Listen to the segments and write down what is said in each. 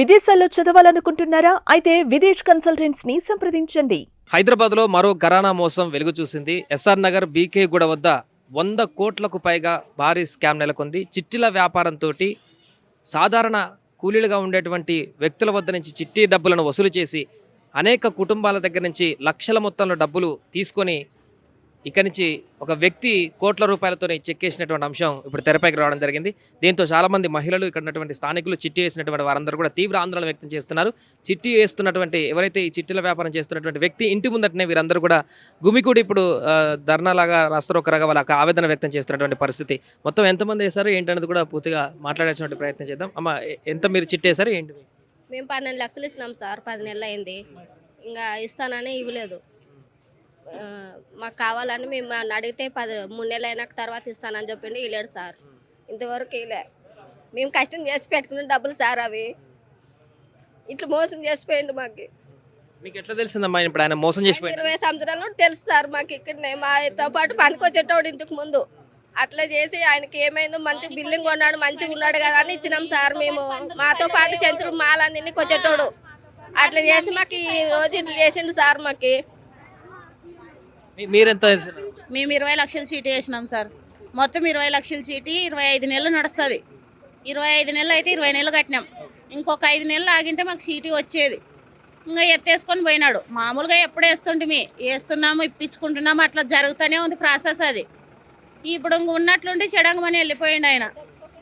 విదేశాల్లో చదవాలనుకుంటున్నారా? అయితే విదేశ్ కన్సల్టెంట్స్ ని సంప్రదించండి. హైదరాబాద్లో మరో ఘరానా మోసం వెలుగు చూసింది. ఎస్ఆర్ నగర్ బీకే గూడ వద్ద 100 కోట్లకు పైగా భారీ స్కామ్ నెలకొంది. చిట్టీల వ్యాపారంతో సాధారణ కూలీలుగా ఉండేటువంటి వ్యక్తుల వద్ద నుంచి చిట్టి డబ్బులను వసూలు చేసి అనేక కుటుంబాల దగ్గర నుంచి లక్షల మొత్తంలో డబ్బులు తీసుకొని ఇక్కడి నుంచి ఒక వ్యక్తి కోట్ల రూపాయలతో చెక్కేసినటువంటి అంశం ఇప్పుడు తెరపైకి రావడం జరిగింది. దీంతో చాలామంది మహిళలు ఇక్కడ ఉన్నటువంటి స్థానికులు చిట్టి వేసినటువంటి వారందరూ కూడా తీవ్ర ఆందోళన వ్యక్తం చేస్తున్నారు. చిట్టి వేస్తున్నటువంటి ఎవరైతే ఈ చిట్టీల వ్యాపారం చేస్తున్నటువంటి వ్యక్తి ఇంటి ముందటనే వీరందరూ కూడా గుమికూడి ఇప్పుడు ధర్నాలాగా రాస్తారోకరాగా వాళ్ళకి ఆవేదన వ్యక్తం చేస్తున్నటువంటి పరిస్థితి. మొత్తం ఎంతమంది వేశారు ఏంటనేది కూడా పూర్తిగా మాట్లాడాల్సినటువంటి ప్రయత్నం చేద్దాం. అమ్మ, ఎంత మీరు చిట్టి వేశారు ఏంటి? మేము 12 లక్షలు ఇచ్చినాం సార్. 10 నెలలు అయింది, ఇంకా ఇస్తానని ఇవ్వలేదు. మాకు కావాలని మేము అడిగితే 3 నెలలు అయినాక తర్వాత ఇస్తానని చెప్పిండి. ఇవ్వలేడు సార్, ఇంతవరకు ఇవ్వలే. మేము కష్టం చేసి పెట్టుకున్న డబ్బులు సార్, అవి ఇట్లా మోసం చేసిపోయిండు. మాకు మీకు ఎట్లా తెలిసిందమ్మా ఇప్పుడు ఆయన మోసం చేసిపోయింది? 20 సంవత్సరాల నుండి తెలుసు సార్ మాకు. ఇక్కడనే మాతో పాటు పనికొచ్చేటోడు ఇంతకు ముందు. అట్లా చేసి ఆయనకి ఏమైందో మంచి బిల్డింగ్ కొన్నాడు, మంచిగా ఉన్నాడు కదా అని ఇచ్చినాం సార్. మేము మాతో పాటు చెంచులు మాలన్నీ వచ్చేటోడు అట్లా చేసి మాకు ఈ రోజు ఇట్లా చేసిండు సార్. మాకు మీరెంత? మేము 20 లక్షల చీటీ వేసినాం సార్. మొత్తం 20 లక్షల చీటీ 25 నెలలు నడుస్తుంది. 25 నెలలు అయితే 20 నెలలు కట్టినాం. ఇంకొక 5 నెలలు ఆగింటే మాకు చీటీ వచ్చేది. ఇంకా ఎత్తేసుకొని పోయినాడు. మామూలుగా ఎప్పుడు వేస్తున్నాము, ఇప్పించుకుంటున్నాము, అట్లా జరుగుతూనే ఉంది ప్రాసెస్. అది ఇప్పుడు ఉన్నట్లుండి చెడంగమని వెళ్ళిపోయిండు ఆయన.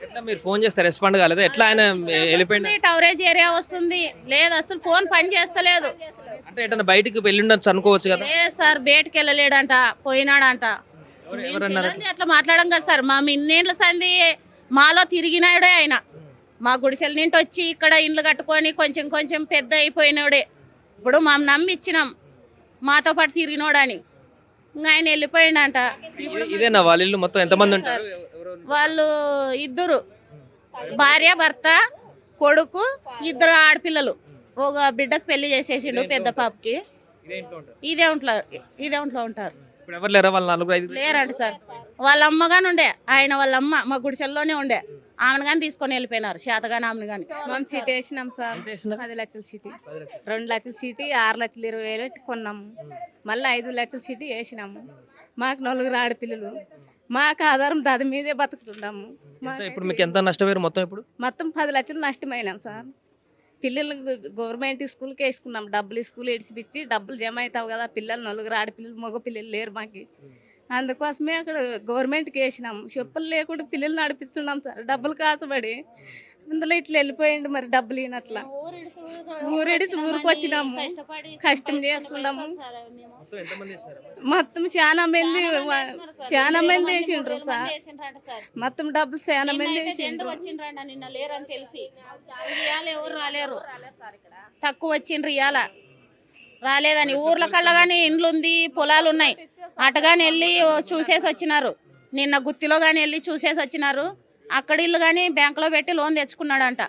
ఎట్లా మీరు ఫోన్ చేస్తే రెస్పాండ్ కాలేదు? ఎట్లా ఆయన వెళ్ళిపోయింది? టవరేజ్ ఏరియా వస్తుంది, లేదు అసలు ఫోన్ పని చేస్తలేదు. అంటే ఎట్లా బయటికి వెళ్ళిండొచ్చు అనుకోవచ్చు కదా? లేదు సార్, బయటకు వెళ్ళలేడంట, పోయినాడంట. అట్లా మాట్లాడడం కదా సార్. మా ఇన్నేళ్ళ సంది మాలో తిరిగినాడే ఆయన. మా గుడిసెల నింటి వచ్చి ఇక్కడ ఇండ్లు కట్టుకొని కొంచెం కొంచెం పెద్ద అయిపోయినాడే. ఇప్పుడు మా నమ్మి ఇచ్చినాం, మాతో పాటు తిరిగినోడని. ఇంకా ఆయన వెళ్ళిపోయిండంట. ఇదేనా వాళ్ళ ఇల్లు? మొత్తం ఎంతమంది ఉంటారు? వాళ్ళు 2 భార్య భర్త కొడుకు, 2 ఆడపిల్లలు. ఒక బిడ్డకు పెళ్లి చేసేసిండు, పెద్ద పాపకి. ఇదే ఇంట్లో ఉంటారు. ఎవరు లేరా వాళ్ళ నలుగురు ఐదు? లేరండి సార్. వాళ్ళ అమ్మగాని ఉండే, ఆయన వాళ్ళ అమ్మ మా గుడిసెల్లోనే ఉండే. ఆమెను కానీ తీసుకొని వెళ్ళిపోయినారు, చేతగాని ఆమెను కానీ. మేము సీట్ వేసినాం సార్. 10 లక్షల సీటీ, 2 లక్షల సీటీ, 6,20,000 కొన్నాము. మళ్ళీ 5 లక్షల సీటీ వేసినాము. మాకు 4 ఆడపిల్లలు. మాకు ఆధారం దాని మీదే బతుకుతున్నాము. ఇప్పుడు మీకు ఎంత నష్టపోయారు మొత్తం? ఇప్పుడు మొత్తం 10 లక్షలు నష్టమైనాం సార్. పిల్లలు గవర్నమెంట్ స్కూల్కి వేసుకున్నాం. డబ్బులు స్కూల్ ఇడిచిపిచ్చి డబ్బులు జమ అవుతావు కదా. పిల్లలు 4 ఆడపిల్లలు, మగ పిల్లలు లేరు మాకు. అందుకోసమే అక్కడ గవర్నమెంట్కి వేసినాం. చెప్పులు లేకుండా పిల్లలు నడిపిస్తున్నాం సార్, డబ్బులు కాసబడి. అందులో ఇట్లా వెళ్ళిపోయింది మరి డబ్బులు ఈయనట్లా. ఊరిడిసి ఊరికి వచ్చినాము, కష్టం చేస్తున్నాము. మొత్తం చాలా మంది వేసిండ్రు సార్. మొత్తం డబ్బులు చాలా మంది వేసిండ్రు. ఎవరు రాలేరు, తక్కువ వచ్చిండ్రు. ఇవాళ రాలేదని ఊర్ల కల్లా కానీ ఇండ్లు ఉంది, పొలాలు ఉన్నాయి. అటగాని వెళ్ళి చూసేసి వచ్చినారు. నిన్న గుత్తిలో కానీ వెళ్ళి చూసేసి వచ్చినారు. అక్కడ ఇల్లు కానీ బ్యాంకులో పెట్టి లోన్ తెచ్చుకున్నాడంట.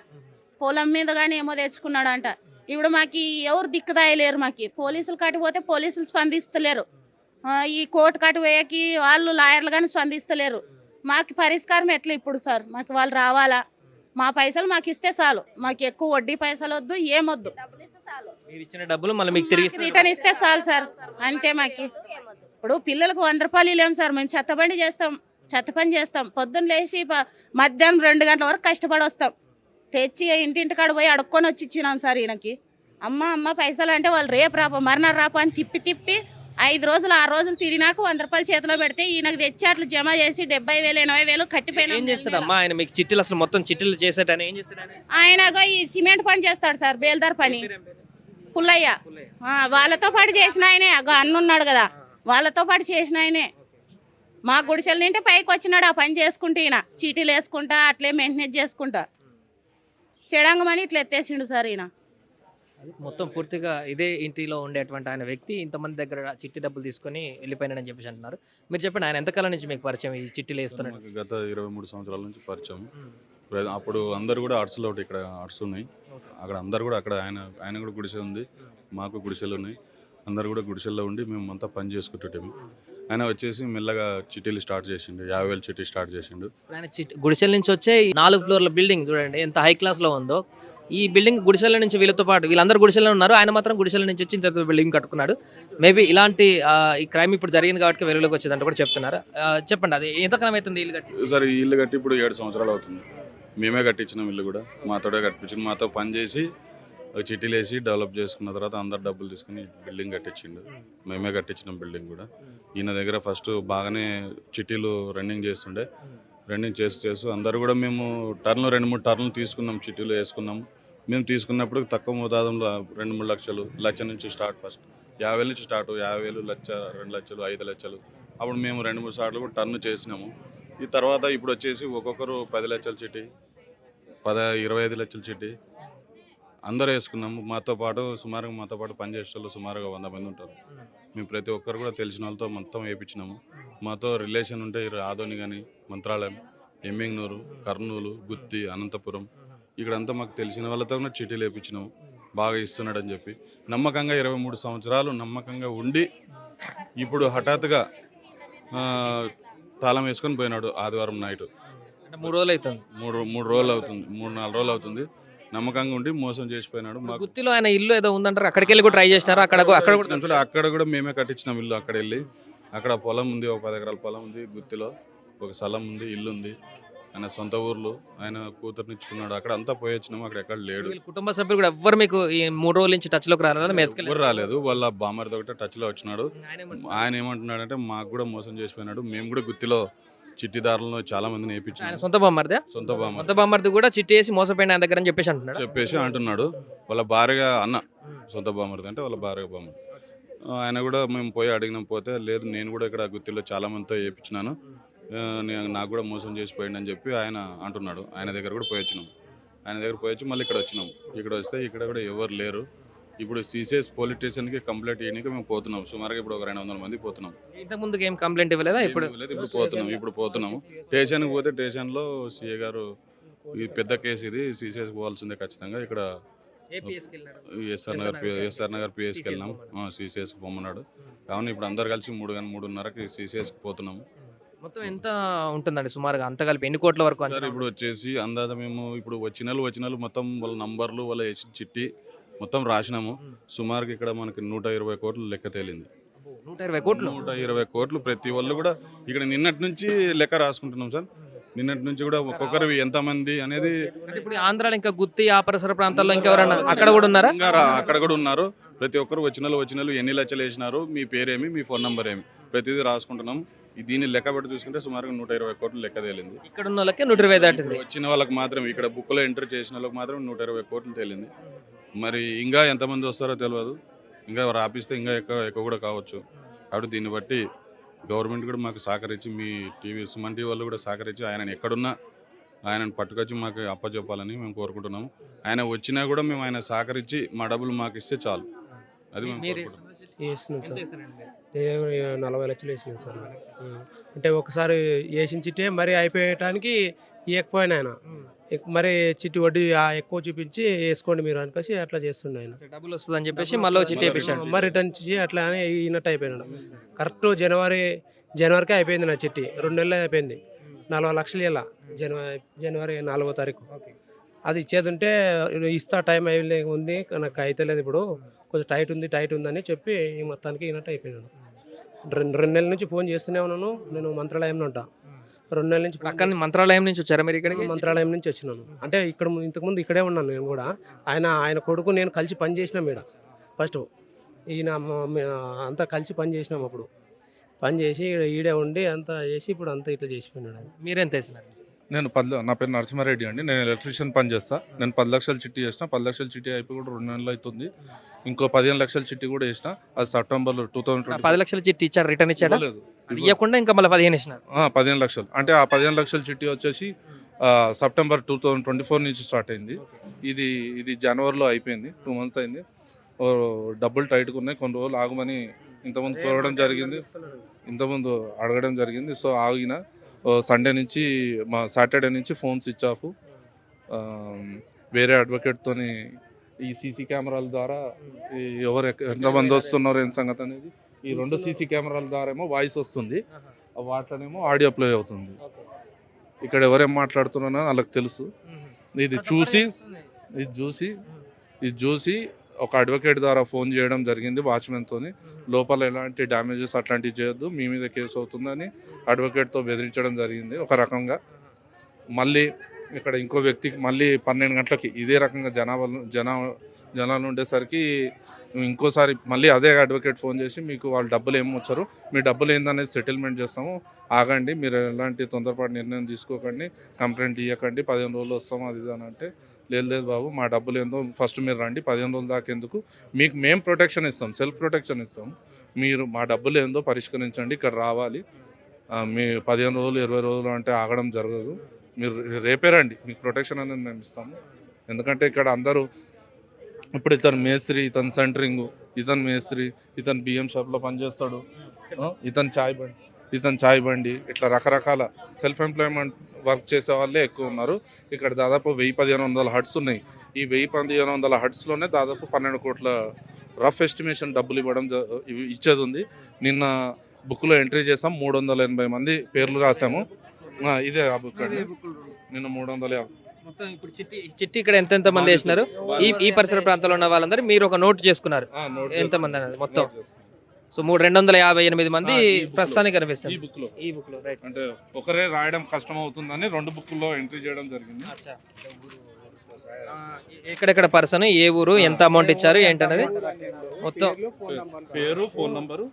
పొలం మీద కానీ ఏమో తెచ్చుకున్నాడంట. ఇప్పుడు మాకు ఎవరు దిక్కుదాయలేరు. మాకు పోలీసులు కట్టిపోతే పోలీసులు స్పందిస్తలేరు. ఈ కోర్టు కట్టిపోయేకి వాళ్ళు లాయర్లు కానీ స్పందిస్తలేరు. మాకు పరిష్కారం ఎట్లా ఇప్పుడు సార్? మాకు వాళ్ళు రావాలా? మా పైసలు మాకు ఇస్తే చాలు. మాకు ఎక్కువ వడ్డీ పైసలు వద్దు, ఏమొద్దు. రిటర్న్ ఇస్తే చాలు సార్, అంతే. మాకు ఇప్పుడు పిల్లలకు 100 రూపాయలు ఇవ్వలేము సార్. మేము చెత్త పని చేస్తాం. పొద్దున్న లేచి మధ్యాహ్నం 2 గంటల వరకు కష్టపడి వస్తాం. తెచ్చి ఇంటింటికాడ పోయి అడుక్కొని వచ్చి ఇచ్చినాం సార్ ఈయనకి. అమ్మ పైసలు అంటే వాళ్ళు రేపు రాపో మర్నాడు రాపో అని తిప్పి 5 రోజులు 6 రోజులు తిరిగినాక 100 రూపాయలు చేతిలో పెడితే ఈయనకు తెచ్చి అట్లా జమ చేసి 70,000 80,000 కట్టిపోయినా. ఆయన ఈ సిమెంట్ పని చేస్తాడు సార్, బేల్దార్ పని. పుల్లయ్య వాళ్ళతో పాటు చేసిన ఆయనే. అన్నున్నాడు కదా, వాళ్ళతో పాటు చేసిన ఆయనే. మా గుడిసెల నింటే పైకి వచ్చినాడు ఆ పని చేసుకుంటే. ఈయన చీటీలు వేసుకుంటా అట్లే మెయింటెనెన్స్ చేసుకుంటా చెడంగమని ఇట్లా ఎత్తేసిండు సార్ ఈయన. మొత్తం పూర్తిగా ఇదే ఇంటిలో ఉండేటువంటి ఆయన వ్యక్తి ఇంతమంది దగ్గర చిట్టి డబ్బులు తీసుకొని వెళ్ళిపోయినాడని చెప్పేసి అంటున్నారు. మీరు చెప్పండి, ఆయన ఎంతకాలం నుంచి మీకు పరిచయం ఈ చిట్టీలు వేస్తున్నాడు? గత 23 సంవత్సరాల నుంచి పరిచయం. అప్పుడు అందరు కూడా ఆర్ట్స్లో ఒకటి, ఇక్కడ ఆర్ట్స్ ఉన్నాయి, అక్కడ అందరు కూడా అక్కడ ఆయన కూడా గుడిసె ఉంది, మాకు గుడిసెలు ఉన్నాయి. అందరు కూడా గుడిసెల్లో ఉండి మేము అంతా పని చేసుకుంటుంటాము. ఆయన వచ్చేసి మెల్లగా చిట్టీలు స్టార్ట్ చేసిండు. 50,000 చిట్టి స్టార్ట్ చేసిండు. ఆయన గుడిసెల నుంచి వచ్చే 4 ఫ్లోర్ల బిల్డింగ్ చూడండి ఎంత హై క్లాస్లో ఉందో. ఈ బిల్డింగ్ గుడిసెల నుంచి వీళ్ళతో పాటు వీళ్ళందరూ గుడిసెల్లో ఉన్నారు, ఆయన మాత్రం గుడిసెల నుంచి వచ్చి ఇంత బిల్డింగ్ కట్టుకున్నాడు. మేబీ ఇలాంటి ఈ క్రైమ్ ఇప్పుడు జరిగింది కాబట్టి వెలుగులోకి వచ్చిందంటే కూడా చెప్తున్నారు. చెప్పండి, అది ఎంతకాలం అవుతుంది ఇల్లు కట్టి? సార్ ఈ ఇల్లు కట్టి ఇప్పుడు 7 సంవత్సరాలు అవుతుంది. మేమే కట్టించినాం ఇల్లు కూడా, మాతోడే కట్టించిండు. మాతో పని చేసి చిట్టీలు వేసి డెవలప్ చేసుకున్న తర్వాత అందరు డబ్బులు తీసుకుని బిల్డింగ్ కట్టించిండు. మేమే కట్టించినాం బిల్డింగ్ కూడా. ఈయన దగ్గర ఫస్ట్ బాగానే చిట్టీలు రన్నింగ్ చేస్తుండే. రన్నింగ్ చేస్తూ అందరు కూడా మేము 2-3 టర్న్లు తీసుకున్నాం, చిట్టీలు వేసుకున్నాము. మేము తీసుకున్నప్పుడు తక్కువ మోతాదంలో 2-3 లక్షలు, లక్ష నుంచి స్టార్ట్. ఫస్ట్ 50,000 నుంచి స్టార్ట్, 50,000, లక్ష, 2 లక్షలు, 5 లక్షలు. అప్పుడు మేము 2-3 సార్లు కూడా టర్న్ చేసినాము. ఈ తర్వాత ఇప్పుడు వచ్చేసి ఒక్కొక్కరు 10 లక్షల చిట్టి, 25 లక్షల చిట్టి అందరూ వేసుకున్నాము. మాతో పాటు పనిచేసే వాళ్ళు సుమారుగా 100 మంది ఉంటారు. మేము ప్రతి ఒక్కరు కూడా తెలిసిన వాళ్ళతో మొత్తం వేయించినాము. మాతో రిలేషన్ ఉంటే ఆదోని కానీ, మంత్రాలయం, ఎమ్మింగ్నూరు, కర్నూలు, గుత్తి, అనంతపురం ఇక్కడంతా మాకు తెలిసిన వాళ్ళతో కూడా చిట్టీలు వేయించినాము. బాగా ఇస్తున్నాడు అని చెప్పి నమ్మకంగా 23 సంవత్సరాలు నమ్మకంగా ఉండి ఇప్పుడు హఠాత్తుగా తాళం వేసుకొని పోయినాడు ఆదివారం నైట్. అంటే 3 రోజులు అవుతుంది, 3 రోజులు అవుతుంది, 3-4 రోజులు అవుతుంది. నమ్మకంగా ఉండి మోసం చేసిపోయినాడు. మాకు గుత్తిలో ఆయన ఇల్లు ఏదో ఉందంటారు, అక్కడికి వెళ్ళి కూడా ట్రై చేసినారు. అక్కడ కూడా మేమే కట్టించినాం ఇల్లు. అక్కడ వెళ్ళి అక్కడ పొలం ఉంది, ఒక 10 ఎకరాల పొలం ఉంది గుత్తిలో, ఒక స్థలం ఉంది, ఇల్లు ఉంది. ఆయన సొంత ఊర్లో ఆయన కూతురునిచ్చుకున్నాడు. అక్కడ అంతా పోయి వచ్చినాము, అక్కడ ఎక్కడ లేడు. కుటుంబ సభ్యులు కూడా ఎవ్వరు మీకు ఈ 3 రోజుల నుంచి టచ్ లోకి ఎవరు రాలేదు. వాళ్ళ బామ్మరితో ఒకటే టచ్ లో వచ్చినాడు. ఆయన ఏమంటున్నాడంటే మాకు కూడా మోసం చేసిపోయినాడు, మేము కూడా గుత్తిలో చిట్టిదారులను చాలా మందిని వేయించాడు. సొంత బామ్మర్దే, సొంత బామ్మర్ది కూడా చిట్టి వేసి మోసపోయిన ఆయన దగ్గర అని చెప్పేసి అంటున్నాడు. వాళ్ళ భార్యగా అన్న, సొంత బామ్మరిది అంటే వాళ్ళ భార్యగా బామ్మ. ఆయన కూడా మేము పోయి అడిగినాం, పోతే లేదు నేను కూడా ఇక్కడ గుత్తిలో చాలా మందితో వేయించినాను, నాకు కూడా మోసం చేసిపోయింది అని చెప్పి ఆయన అంటున్నాడు. ఆయన దగ్గర కూడా పోయి వచ్చినాం. ఆయన దగ్గర పోయి వచ్చి మళ్ళీ ఇక్కడ వచ్చినాం. ఇక్కడ వస్తే ఇక్కడ కూడా ఎవరు లేరు. ఇప్పుడు సిసిఎస్ పోలీస్ స్టేషన్కి కంప్లైంట్ చేయడానికి మేము పోతున్నాం. సుమారుగా ఇప్పుడు ఒక 200 మంది పోతున్నాం. ఇంతకు ముందుకు ఏం కంప్లైంట్ ఇవ్వలేదా? ఇప్పుడు పోతున్నాము. స్టేషన్కి పోతే స్టేషన్లో సిఏ గారు ఈ పెద్ద కేసు ఇది సిసిఎస్ పోవాల్సిందే ఖచ్చితంగా, ఇక్కడ ఎస్ఆర్ నగర్ పిఎస్కి వెళ్ళినాం, సిసిఎస్కి పొమ్మన్నాడు. కావున ఇప్పుడు అందరు కలిసి 3-3:30కి సిసిఎస్కి పోతున్నాము. మొత్తం ఎంత ఉంటుందండి సుమారుగా అంత కలిపి ఎన్ని కోట్ల వరకు? ఇప్పుడు వచ్చేసి అందాజ మేము ఇప్పుడు వచ్చిన మొత్తం వాళ్ళ నంబర్లు, వాళ్ళ చిట్టి మొత్తం రాసినాము. సుమారుగా ఇక్కడ మనకి 120 కోట్లు లెక్క తేలింది. 120 కోట్లు ప్రతి వాళ్ళు కూడా ఇక్కడ నిన్నటి నుంచి లెక్క రాసుకుంటున్నాం సార్. నిన్నటి నుంచి కూడా ఒక్కొక్కరు ఎంతమంది అనేది. ఇప్పుడు ఆంధ్రాలో ఇంకా గుత్తి ఆ పరిసర ప్రాంతాల్లో ఇంకెవరన్నా అక్కడ కూడా ఉన్నారా? అక్కడ కూడా ఉన్నారు. ప్రతి ఒక్కరు వచ్చిన ఎన్ని లక్షలు వేసినారు, మీ పేరేమి, మీ ఫోన్ నెంబర్ ఏమి, ప్రతిదీ రాసుకుంటున్నాం. దీన్ని లెక్క పెట్టి చూసుకుంటే సుమారుగా 120 కోట్లు లెక్క తేలింది. ఇక్కడ ఉన్న వాళ్ళకి 120 దాటింది. వచ్చిన వాళ్ళకి మాత్రం ఇక్కడ బుక్లో ఎంటర్ చేసిన వాళ్ళకి మాత్రం 120 కోట్లు తేలింది. మరి ఇంకా ఎంతమంది వస్తారో తెలియదు. ఇంకా రాపిస్తే ఇంకా ఎక్కువ కూడా కావచ్చు. కాబట్టి దీన్ని బట్టి గవర్నమెంట్ కూడా మాకు సహకరించి, మీ సుమన్ టీవీ వాళ్ళు కూడా సహకరించి ఆయనను ఎక్కడున్నా ఆయనను పట్టుకొచ్చి మాకు అప్పచెప్పాలని మేము కోరుకుంటున్నాము. ఆయన వచ్చినా కూడా మేము ఆయన సహకరించి మా డబ్బులు మాకు ఇస్తే చాలు. అది మేము వేసినాం సార్. 40 లక్షలు వేసినాం సార్. అంటే ఒకసారి వేసిన చిట్టే మరి అయిపోయటానికి ఇవ్వకపోయినా ఆయన మరి చిట్టి వడ్డీ ఎక్కువ చూపించి వేసుకోండి మీరు అనిపేసి అట్లా చేస్తుండే ఆయన. డబ్బులు వస్తుందని చెప్పేసి మళ్ళీ చిట్టి మరి రిటర్న్ ఇచ్చి అట్లా అని ఈనట్టు అయిపోయినాడు. కరెక్ట్ జనవరికి అయిపోయింది నా చిట్టి. 2 నెలలు అయిపోయింది. 40 లక్షలు ఇలా జనవరి 4వ తారీఖు. అది ఇచ్చేది ఉంటే ఇస్తా, టైం ఉంది నాకు అయితే లేదు, ఇప్పుడు కొంచెం టైట్ ఉందని చెప్పి ఈ మొత్తానికి ఈనట్టు అయిపోయినాడు. 2 నెలల నుంచి ఫోన్ చేస్తూనే ఉన్నాను. నేను మంత్రాలయంలో ఉంటా. 2 నెలల నుంచి అక్కడ మంత్రాలయం నుంచి వచ్చారా మీరు ఇక్కడికి? మంత్రాలయం నుంచి వచ్చినాను. అంటే ఇక్కడ ఇంతకుముందు ఇక్కడే ఉన్నాను నేను కూడా. ఆయన కొడుకు నేను కలిసి పని చేసినాం ఇక్కడ. ఫస్ట్ ఈయన అంతా కలిసి పని చేసినాం. అప్పుడు పని చేసి ఈడే ఉండి అంతా చేసి ఇప్పుడు అంతా ఇట్లా చేసిపోయినాడు. మీరెంత వేసినారు? నా పేరు నరసింహారెడ్డి అండి. నేను ఎలక్ట్రీషియన్ పని చేస్తా. నేను 10 లక్షల చిట్టి చేసిన. 10 లక్షల చిట్టి అయిపోయి కూడా 2 నెలలు అవుతుంది. ఇంకో 15 లక్షల చిట్టి కూడా వేసిన. అది సెప్టెంబర్లో 2020. 10 లక్షల చిట్టి ఇచ్చారు, రిటర్న్ ఇచ్చాడా? ఇవ్వకుండా ఇంకా మళ్ళీ 15 ఇచ్చినారు. 15 లక్షలు అంటే ఆ 15 లక్షల చిట్టి వచ్చేసి సెప్టెంబర్ 2024 నుంచి స్టార్ట్ అయింది. ఇది జనవరిలో అయిపోయింది. 2 మంత్స్ అయింది. డబ్బులు టైట్గా ఉన్నాయి. కొన్ని రోజులు ఆగమని ఇంతకుముందు అడగడం జరిగింది. సో ఆగిన సండే నుంచి సాటర్డే నుంచి ఫోన్ స్విచ్ ఆఫ్. వేరే అడ్వకేట్తోని ఈ సీసీ కెమెరాల ద్వారా ఎవరు ఎంతమంది వస్తున్నారు ఏం సంగతి అనేది ఈ 2 సీసీ కెమెరాల ద్వారా ఏమో వాయిస్ వస్తుంది, వాటిలోనేమో ఆడియో ప్లే అవుతుంది. ఇక్కడ ఎవరేం మాట్లాడుతున్నారో వాళ్ళకి తెలుసు. ఇది చూసి ఇది చూసి ఒక అడ్వకేట్ ద్వారా ఫోన్ చేయడం జరిగింది వాచ్మెన్తోని. లోపల ఎలాంటి డ్యామేజెస్ అట్లాంటివి చేయొద్దు, మీ మీద కేసు అవుతుందని అడ్వకేట్తో బెదిరించడం జరిగింది ఒక రకంగా. మళ్ళీ ఇక్కడ ఇంకో వ్యక్తికి మళ్ళీ 12 గంటలకి ఇదే రకంగా జనాలు ఉండేసరికి ఇంకోసారి మళ్ళీ అదే అడ్వకేట్ ఫోన్ చేసి మీకు వాళ్ళు డబ్బులు ఏమి వచ్చారు, మీ డబ్బులు ఏందనేది సెటిల్మెంట్ చేస్తాము, ఆగండి, మీరు ఎలాంటి తొందరపాటు నిర్ణయం తీసుకోకండి, కంప్లైంట్ ఇవ్వకండి, 15 రోజులు వస్తాము అది ఇది అని అంటే, లేదు బాబు మా డబ్బులు ఏందో ఫస్ట్ మీరు రండి, 15 రోజుల దాకా ఎందుకు, మీకు మేము ప్రొటెక్షన్ ఇస్తాం, సెల్ఫ్ ప్రొటెక్షన్ ఇస్తాం, మీరు మా డబ్బులు ఏందో పరిష్కరించండి, ఇక్కడ రావాలి, మీ 15 రోజులు 20 రోజులు అంటే ఆగడం జరగదు, మీరు రేపే రండి, మీకు ప్రొటెక్షన్ అనేది మేము ఇస్తాము. ఎందుకంటే ఇక్కడ అందరూ ఇప్పుడు ఇతను మేస్త్రి, ఇతను సెంటరింగ్, ఇతను మేస్త్రి, ఇతను బియ్యం షాప్లో పనిచేస్తాడు, ఇతను చాయ్ బండి, ఇట్లా రకరకాల సెల్ఫ్ ఎంప్లాయ్మెంట్ వర్క్ చేసే వాళ్ళే ఎక్కువ ఉన్నారు. ఇక్కడ దాదాపు 1000-1500 హట్స్ ఉన్నాయి. ఈ 1000-1500 హట్స్లోనే దాదాపు 12 కోట్ల రఫ్ ఎస్టిమేషన్ డబ్బులు ఇచ్చేది ఉంది. నిన్న బుక్లో ఎంట్రీ చేసాం, 380 మంది పేర్లు రాసాము. ఇదే ఆ బుక్ అండి, నిన్న 350. మొత్తం ఇప్పుడు చిట్టి ఇక్కడ ఎంత మంది వేసినారు, ఈ పరిసర ప్రాంతాల్లో ఉన్న వాళ్ళందరూ మీరు ఒక నోట్ చేసుకున్నారు ఎంతమంది అనేది మొత్తం? సో 258 మంది ప్రస్తుతానికి కనిపిస్తారు ఈ బుక్ లో. రైట్, అంటే ఒకరే రాయడం కష్టం అవుతుందని 2 బుక్లో ఎంట్రీ చేయడం జరిగింది. ఎక్కడెక్కడ పర్సన్, ఏ ఊరు, ఎంత అమౌంట్ ఇచ్చారు ఏంటనేది మొత్తం, పేరు, ఫోన్ నంబరు,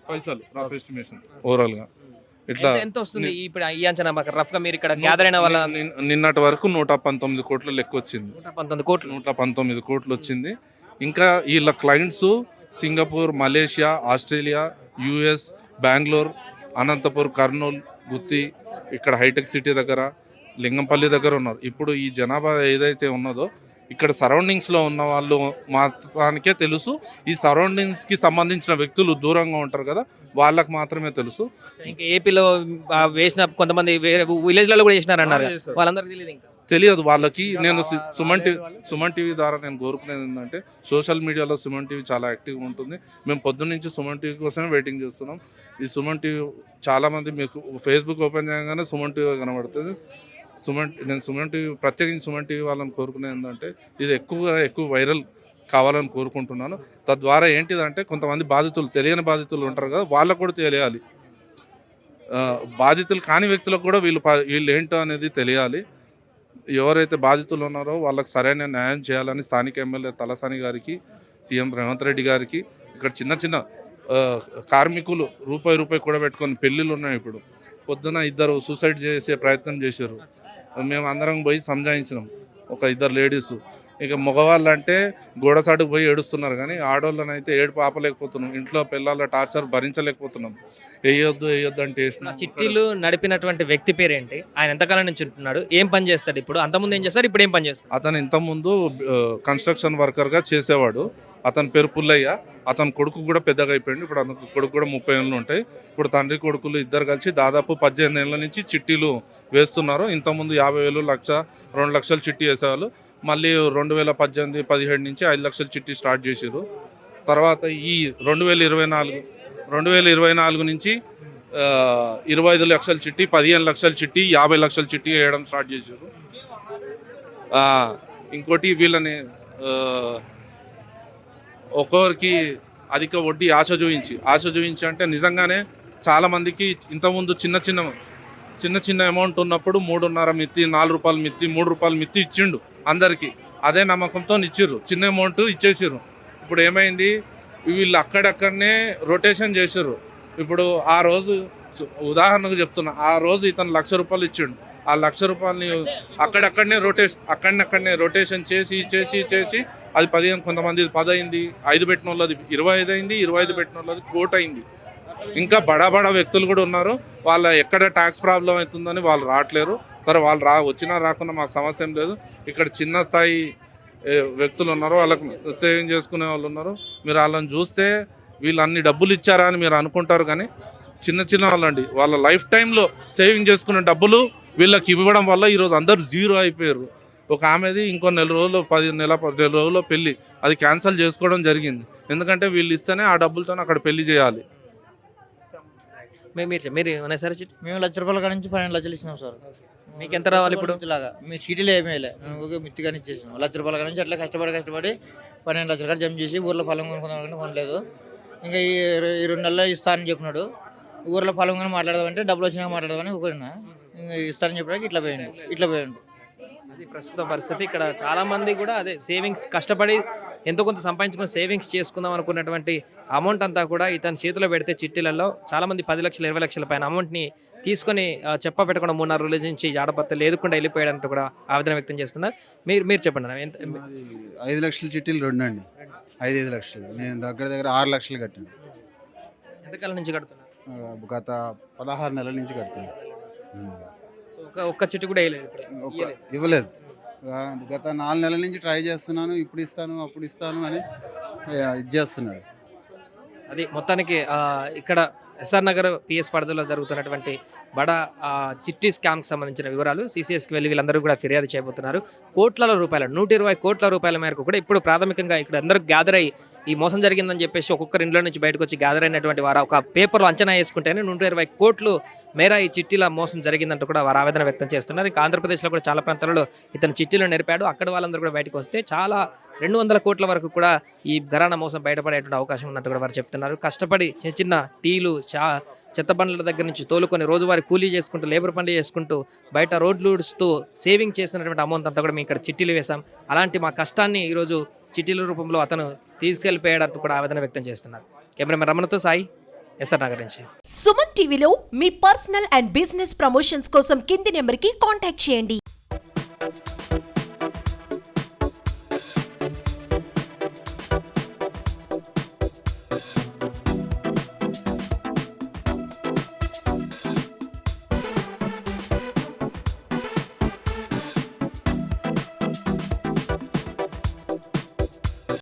పైసలు, రఫ్ ఎస్టిమేషన్ ఓవరాల్ గా ఇట్లా ఎంత వస్తుంది ఇప్పుడు ఈ అంచనా రఫ్ గా మీరు ఇక్కడ గ్యాదర్ అయిన వాళ్ళ? నిన్నటి వరకు 119 కోట్ల లెక్క వచ్చింది. 119 కోట్లు వచ్చింది. ఇంకా వీళ్ళ clients Singapore, Malaysia, Australia, US, Bengaluru, Anantapur, Kurnool, Gooty, ఇక్కడ హైటెక్ సిటీ దగ్గర, లింగంపల్లి దగ్గర ఉన్నారు. ఇప్పుడు ఈ జనాభా ఏదైతే ఉన్నదో ఇక్కడ సరౌండింగ్స్లో ఉన్న వాళ్ళు మాత్రానికే తెలుసు. ఈ సరౌండింగ్స్కి సంబంధించిన వ్యక్తులు దూరంగా ఉంటారు కదా, వాళ్ళకి మాత్రమే తెలుసు. ఇంకా ఏపీలో వేసిన కొంతమంది విలేజ్లలో కూడా చేసినారన్నారు, వాళ్ళందరికీ తెలియదు ఇంకా తెలియదు వాళ్ళకి. నేను సుమన్ టీవీ ద్వారా నేను కోరుకునేది ఏంటంటే, సోషల్ మీడియాలో సుమన్ టీవీ చాలా యాక్టివ్గా ఉంటుంది. మేము పొద్దున్న నుంచి సుమన్ టీవీ కోసమే వెయిటింగ్ చేస్తున్నాం. ఈ సుమన్ టీవీ చాలామంది మీకు ఫేస్బుక్ ఓపెన్ చేయగానే సుమన్ టీవీ కనబడుతుంది. నేను సుమన్ టీవీ, ప్రత్యేకించి సుమన్ టీవీ వాళ్ళని కోరుకునేది ఏంటంటే, ఇది ఎక్కువ వైరల్ కావాలని కోరుకుంటున్నాను. తద్వారా ఏంటిదంటే, కొంతమంది తెలియని బాధితులు ఉంటారు కదా, వాళ్ళకు కూడా తెలియాలి. బాధితులు కాని వ్యక్తులకు కూడా వీళ్ళు ఏంటో అనేది తెలియాలి. ఎవరైతే బాధితులు ఉన్నారో వాళ్ళకి సరైన న్యాయం చేయాలని స్థానిక ఎమ్మెల్యే తలసాని గారికి, సీఎం రేవంత్ రెడ్డి గారికి, ఇక్కడ చిన్న కార్మికులు రూపాయి కూడా పెట్టుకొని పెళ్ళిళ్ళు ఉన్నాయి. ఇప్పుడు పొద్దున 2 సూసైడ్ చేసే ప్రయత్నం చేశారు. మేము అందరం పోయి సంజాయించినాం, ఒక 2 లేడీస్. ఇక మగవాళ్ళు అంటే గోడసాటుకు పోయి ఏడుస్తున్నారు, కానీ ఆడవాళ్ళని అయితే ఏడుపు ఆపలేకపోతున్నాం. ఇంట్లో పిల్లల టార్చర్ భరించలేకపోతున్నాం. వేయొద్దు అంటే చిట్టీలు నడిపినటువంటి వ్యక్తి పేరేంటి, ఆయన ఎంతకాలం నుంచి ఉంటున్నాడు, ఏం పని చేస్తాడు, ఇప్పుడు అంతకుముందు ఏం చేస్తాడు, ఇప్పుడు ఏం పని చేస్తాడు? అతను ఇంతకుముందు కన్స్ట్రక్షన్ వర్కర్గా చేసేవాడు. అతని పేరు పుల్లయ్య. అతని కొడుకు కూడా పెద్దగా అయిపోయింది. ఇప్పుడు అతని కొడుకు కూడా 30 ఏళ్ళు ఉంటాయి. ఇప్పుడు తండ్రి కొడుకులు ఇద్దరు కలిసి దాదాపు 18 ఏళ్ళ నుంచి చిట్టీలు వేస్తున్నారు. ఇంతకుముందు 50,000, 1,00,000, 2 లక్షలు చిట్టి వేసేవాళ్ళు. మళ్ళీ 2018-17 నుంచి 5 లక్షల చిట్టి స్టార్ట్ చేసారు. తర్వాత ఈ 2024 నుంచి 25 లక్షల చిట్టి, 15 లక్షల చిట్టి, 50 లక్షల చిట్టి వేయడం స్టార్ట్ చేశారు. ఇంకోటి వీళ్ళని ఒక్కొక్కరికి అధిక వడ్డీ ఆశ చూపించి అంటే నిజంగానే చాలామందికి ఇంతకుముందు చిన్న అమౌంట్ ఉన్నప్పుడు 3.5 మిత్తి, 4 రూపాయలు మిత్తి, 3 రూపాయలు మిత్తి ఇచ్చిండు అందరికీ. అదే నమ్మకంతో ఇచ్చిర్రు, చిన్న అమౌంట్ ఇచ్చేసారు. ఇప్పుడు ఏమైంది, వీళ్ళు అక్కడక్కడనే రొటేషన్ చేసారు. ఇప్పుడు ఆ రోజు ఉదాహరణకు చెప్తున్నా, ఆ రోజు ఇతను 1,00,000 రూపాయలు ఇచ్చిండు. ఆ 1,00,000 రూపాయలని అక్కడనే రొటేషన్ చేసి అది 15, కొంతమంది 10 అయింది, 5 పెట్టిన వాళ్ళది 25 అయింది, 25 పెట్టిన వాళ్ళది 1 కోటి అయింది. ఇంకా బడా వ్యక్తులు కూడా ఉన్నారు. వాళ్ళ ఎక్కడ ట్యాక్స్ ప్రాబ్లం అవుతుందని వాళ్ళు రావట్లేరు. సరే వాళ్ళు వచ్చినా రాకున్నా మాకు సమస్య ఏం లేదు. ఇక్కడ చిన్న స్థాయి వ్యక్తులు ఉన్నారు, వాళ్ళకి సేవింగ్ చేసుకునే వాళ్ళు ఉన్నారు. మీరు వాళ్ళని చూస్తే వీళ్ళు అన్ని డబ్బులు ఇచ్చారా అని మీరు అనుకుంటారు, కానీ చిన్న వాళ్ళండి. వాళ్ళ లైఫ్ టైంలో సేవింగ్ చేసుకునే డబ్బులు వీళ్ళకి ఇవ్వడం వల్ల ఈరోజు అందరూ జీరో అయిపోయారు. ఒక ఆమెది ఇంకో 10 రోజుల్లో పెళ్ళి, అది క్యాన్సిల్ చేసుకోవడం జరిగింది. ఎందుకంటే వీళ్ళు ఇస్తేనే ఆ డబ్బులతో అక్కడ పెళ్లి చేయాలి. మీరు సరే మేము 1,00,000 రూపాయల కాడ నుంచి 12 లక్షలు ఇచ్చినాం సార్. మీకు ఎంత రావాలి ఇప్పుడు? లాగా మీ సిటీలో ఏమీ వేయలే, నేను ఊరికే మిత్తిగానే ఇచ్చేసాను. ₹1,00,000 నుంచి అట్లా కష్టపడి 12 లక్షల కాడ జమ చేసి ఊర్లో పొలం కొనుక్కుందాం కొనలేదు. ఇంకా ఈ 2 నెలల్లో ఇస్తానని చెప్పినాడు. ఊర్లో పొలం కానీ మాట్లాడదామంటే డబ్బులు వచ్చినాక మాట్లాడదామని ఊరినా ఇంకా ఇస్తానని చెప్పడానికి ఇట్లా పోయిండు. అది ప్రస్తుత పరిస్థితి. ఇక్కడ చాలా మంది కూడా అదే సేవింగ్స్ కష్టపడి ఎంతో కొంత సంపాదించుకొని సేవింగ్స్ చేసుకుందాం అనుకున్నటువంటి అమౌంట్ అంతా కూడా ఇతని చేతిలో పెడితే చిట్టీలలో చాలా మంది 10 లక్షలు 20 లక్షల పైన అమౌంట్ని తీసుకొని చెప్ప పెట్టకుండా 3-4 రోజుల నుంచి జాడపత్తలు లేకుండా వెళ్ళిపోయాడంటూ కూడా ఆవేదన వ్యక్తం చేస్తున్నారు. మీరు చెప్పండి అన్న, ఎంత 5 లక్షల చిట్టీలు 2 అండి. 5 లక్షలు నేను దగ్గర 6 లక్షలు కట్టాను. ఎంతకాలం నుంచి కడుతున్నారు? గత 16 నెలల నుంచి కడుతున్నాను. సో ఒక్క చిట్టు కూడా వేయలేదు ఇవ్వలేదు. గత 4 నెలల నుంచి ట్రై చేస్తున్నాను, ఇప్పుడు ఇస్తాను అప్పుడు ఇస్తాను అని ఇది చేస్తున్నాడు. అది మొత్తానికి ఇక్కడ ఎస్ఆర్ నగర్ పిఎస్ పరిధిలో జరుగుతున్నటువంటి బడా చిట్టి స్కామ్కి సంబంధించిన వివరాలు సిసిఎస్కి వెళ్ళి వీళ్ళందరూ కూడా ఫిర్యాదు చేయబోతున్నారు. కోట్ల రూపాయల 120 కోట్ల రూపాయల మేరకు కూడా ఇప్పుడు ప్రాథమికంగా ఇక్కడ అందరూ గ్యాదర్ అయ్యి ఈ మోసం జరిగిందని చెప్పేసి ఒక్కొక్కరి ఇంట్లో నుంచి బయటకు వచ్చి గ్యాదర్ అయినటువంటి వారు ఒక పేపర్లో అంచనా వేసుకుంటేనే 120 కోట్లు మేర ఈ చిట్టీల మోసం జరిగిందంటూ కూడా వారు ఆవేదన వ్యక్తం చేస్తున్నారు. ఇంకా ఆంధ్రప్రదేశ్లో కూడా చాలా ప్రాంతాలలో ఇతను చిట్టీలు నేర్పాడు. అక్కడ వాళ్ళందరూ కూడా బయటకు వస్తే చాలా 200 కోట్ల వరకు కూడా ఈ ఘరానా మోసం బయటపడేటువంటి అవకాశం ఉన్నట్టు కూడా వారు చెప్తున్నారు. కష్టపడి చిన్న చిన్న టీలు చెత్త బండ్ల దగ్గర నుంచి తోలుకొని రోజువారీ కూలీ చేసుకుంటూ లేబర్ పనులు చేసుకుంటూ బయట రోడ్లు ఊడుస్తూ సేవింగ్ చేసినటువంటి అమౌంట్ అంతా కూడా మేము ఇక్కడ చిట్టీలు వేశాం. అలాంటి మా కష్టాన్ని ఈరోజు చిట్టీల రూపంలో అతను తీసుకెళ్లిపోయాడంటూ కూడా ఆవేదన వ్యక్తం చేస్తున్నారు. కెమెరామెన్ రమణతో సాయి, ఎస్ఆర్ నగర్ నుంచి. సుమన్ టీవీలో మీ పర్సనల్ అండ్ బిజినెస్ ప్రమోషన్స్ కోసం కింది నెంబర్కి కాంటాక్ట్ చేయండి.